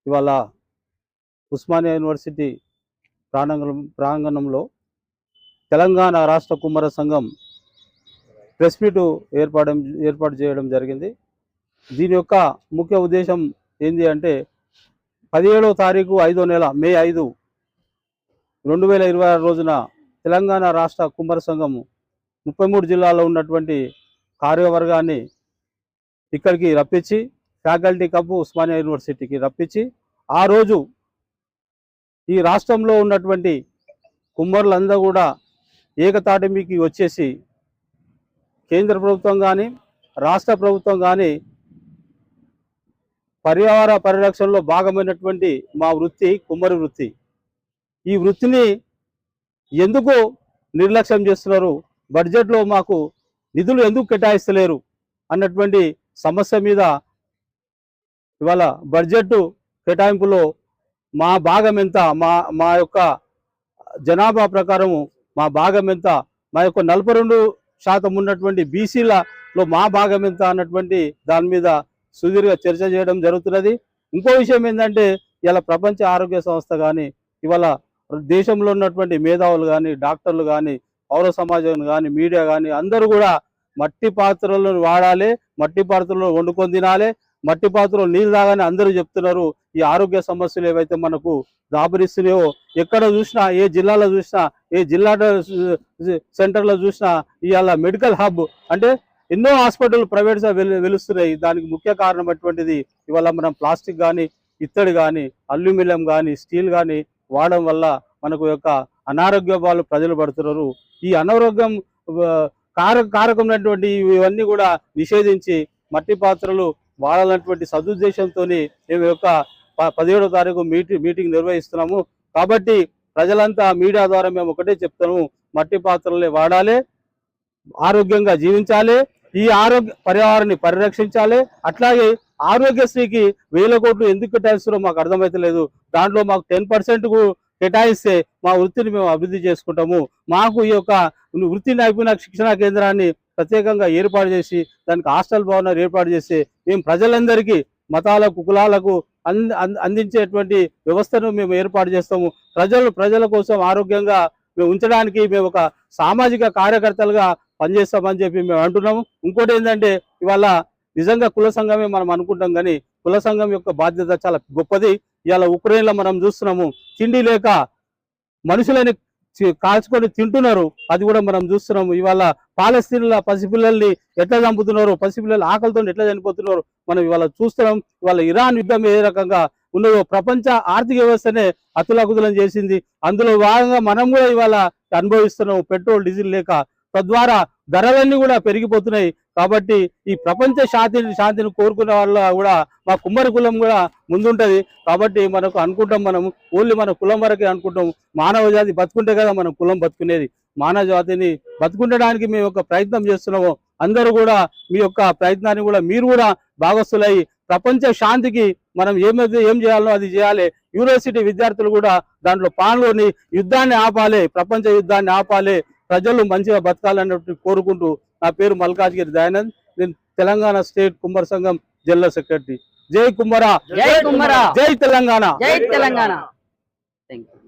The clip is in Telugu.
ఇవాళ ఉస్మానియా యూనివర్సిటీ ప్రాంగణంలో తెలంగాణ రాష్ట్ర కుమ్మర సంఘం ప్రెస్ మీట్ ఏర్పాటు చేయడం జరిగింది. దీని యొక్క ముఖ్య ఉద్దేశం ఏంటి అంటే 17వ తారీఖు 5వ నెల మే 5, 2026 రోజున తెలంగాణ రాష్ట్ర కుమ్మర సంఘం 33 జిల్లాల్లో ఉన్నటువంటి కార్యవర్గాన్ని ఇక్కడికి రప్పించి ఫ్యాకల్టీ కప్పు ఉస్మానియా యూనివర్సిటీకి రప్పించి ఆ రోజు ఈ రాష్ట్రంలో ఉన్నటువంటి కుమ్మరులందరూ కూడా ఏకతాటి మీకి వచ్చేసి కేంద్ర ప్రభుత్వం కానీ రాష్ట్ర ప్రభుత్వం కానీ పర్యావరణ పరిరక్షణలో భాగమైనటువంటి మా వృత్తి కుమ్మరి వృత్తి, ఈ వృత్తిని ఎందుకు నిర్లక్ష్యం చేస్తున్నారు, బడ్జెట్లో మాకు నిధులు ఎందుకు కేటాయిస్తలేరు అన్నటువంటి సమస్య మీద ఇవాళ బడ్జెట్ కేటాయింపులో మా భాగం ఎంత, మా యొక్క జనాభా ప్రకారము మా భాగం ఎంత, మా యొక్క 42% ఉన్నటువంటి బీసీలలో మా భాగం ఎంత అన్నటువంటి దాని మీద సుదీర్ఘ చర్చ చేయడం జరుగుతున్నది. ఇంకో విషయం ఏంటంటే ఇలా ప్రపంచ ఆరోగ్య సంస్థ కానీ ఇవాళ దేశంలో ఉన్నటువంటి మేధావులు కానీ డాక్టర్లు కానీ పౌర సమాజం కానీ మీడియా కానీ అందరూ కూడా మట్టి పాత్రలను వాడాలి, మట్టి పాత్రలను వండుకొని తినాలి, మట్టి పాత్రలు నీళ్ళు తాగానే అందరూ చెప్తున్నారు. ఈ ఆరోగ్య సమస్యలు ఏవైతే మనకు దాపరిస్తున్నాయో ఎక్కడ చూసినా, ఏ జిల్లాలో చూసినా, ఏ జిల్లా సెంటర్లో చూసినా ఇవాళ మెడికల్ హబ్ అంటే ఎన్నో హాస్పిటల్ ప్రైవేట్గా వెలుస్తున్నాయి. దానికి ముఖ్య కారణం అటువంటిది ఇవాళ మనం ప్లాస్టిక్ కానీ ఇత్తడి కానీ అల్యూమినియం కానీ స్టీల్ కానీ వాడడం వల్ల మనకు యొక్క అనారోగ్య వాళ్ళు ప్రజలు పడుతున్నారు. ఈ అనారోగ్యం కారకమైనటువంటి ఇవన్నీ కూడా నిషేధించి మట్టి పాత్రలు వాడాలన్నటువంటి సదుద్దేశంతో మేము యొక్క 17వ తారీఖు మీటింగ్ నిర్వహిస్తున్నాము. కాబట్టి ప్రజలంతా మీడియా ద్వారా మేము ఒకటే చెప్తాము, మట్టి పాత్రలే వాడాలి, ఆరోగ్యంగా జీవించాలి, ఈ పర్యావరణాన్ని పరిరక్షించాలి. అట్లాగే ఆరోగ్యశ్రీకి 1000 కోట్లు ఎందుకు కేటాయిస్తారో మాకు అర్థమైతలేదు. దాంట్లో మాకు 10% కేటాయిస్తే మా వృత్తిని మేము అభివృద్ధి చేసుకుంటాము. మాకు ఈ యొక్క వృత్తి నైపుణ్య శిక్షణా కేంద్రాన్ని ప్రత్యేకంగా ఏర్పాటు చేసి దానికి హాస్టల్ భవనాలు ఏర్పాటు చేసి మేము ప్రజలందరికీ మతాలకు కులాలకు అందించేటువంటి వ్యవస్థను మేము ఏర్పాటు చేస్తాము. ప్రజల కోసం ఆరోగ్యంగా మేము ఉంచడానికి మేము ఒక సామాజిక కార్యకర్తలుగా పనిచేస్తామని చెప్పి మేము అంటున్నాము. ఇంకోటి ఏంటంటే ఇవాళ నిజంగా కుల సంఘమే మనం అనుకుంటాం, కానీ కుల సంఘం యొక్క బాధ్యత చాలా గొప్పది. ఇవాళ ఉక్రెయిన్లో మనం చూస్తున్నాము, తిండి లేక మనుషులని కాల్చుకొని తింటున్నారు, అది కూడా మనం చూస్తున్నాము. ఇవాళ పాలస్తీన్ల పసిపిల్లల్ని ఎట్లా చంపుతున్నారు, పసిపిల్లలు ఆకలితో ఎట్లా చనిపోతున్నారు మనం ఇవాళ చూస్తున్నాం. ఇవాళ ఇరాన్ యుద్ధం ఏ రకంగా ఉన్నదో ప్రపంచ ఆర్థిక వ్యవస్థనే అతులకుతులం చేసింది. అందులో భాగంగా మనం కూడా ఇవాళ అనుభవిస్తున్నాము పెట్రోల్ డీజిల్ లేక. తద్వారా ధరలన్నీ కూడా పెరిగిపోతున్నాయి. కాబట్టి ఈ ప్రపంచ శాంతిని కోరుకునే వాళ్ళ కూడా మా కుమ్మరి కులం కూడా ముందుంటది. కాబట్టి మనకు అనుకుంటాం, మనం ఓన్లీ మన కులం వరకే అనుకుంటాం. మానవ జాతి బతుకుంటే కదా మనం కులం బతుకునేది. మానవ జాతిని బతుకుండడానికి మేము ఒక ప్రయత్నం చేస్తున్నాము. అందరూ కూడా మీ యొక్క ప్రయత్నాన్ని కూడా మీరు కూడా భాగస్తులై ప్రపంచ శాంతికి మనం ఏం చేయాలో అది చేయాలి. యూనివర్సిటీ విద్యార్థులు కూడా దాంట్లో పాల్గొని యుద్ధాన్ని ఆపాలి, ప్రపంచ యుద్ధాన్ని ఆపాలి, ప్రజలు మంచిగా బతకాలన్నట్టు కోరుకుంటూ నా పేరు మల్కాజ్గిరి దయానంద్. నేను తెలంగాణ స్టేట్ కుమ్మర సంఘం జనరల్ సెక్రటరీ. జై కుమ్మరా, జై కుమ్మరా, జై తెలంగాణ, జై తెలంగాణ. థాంక్యూ.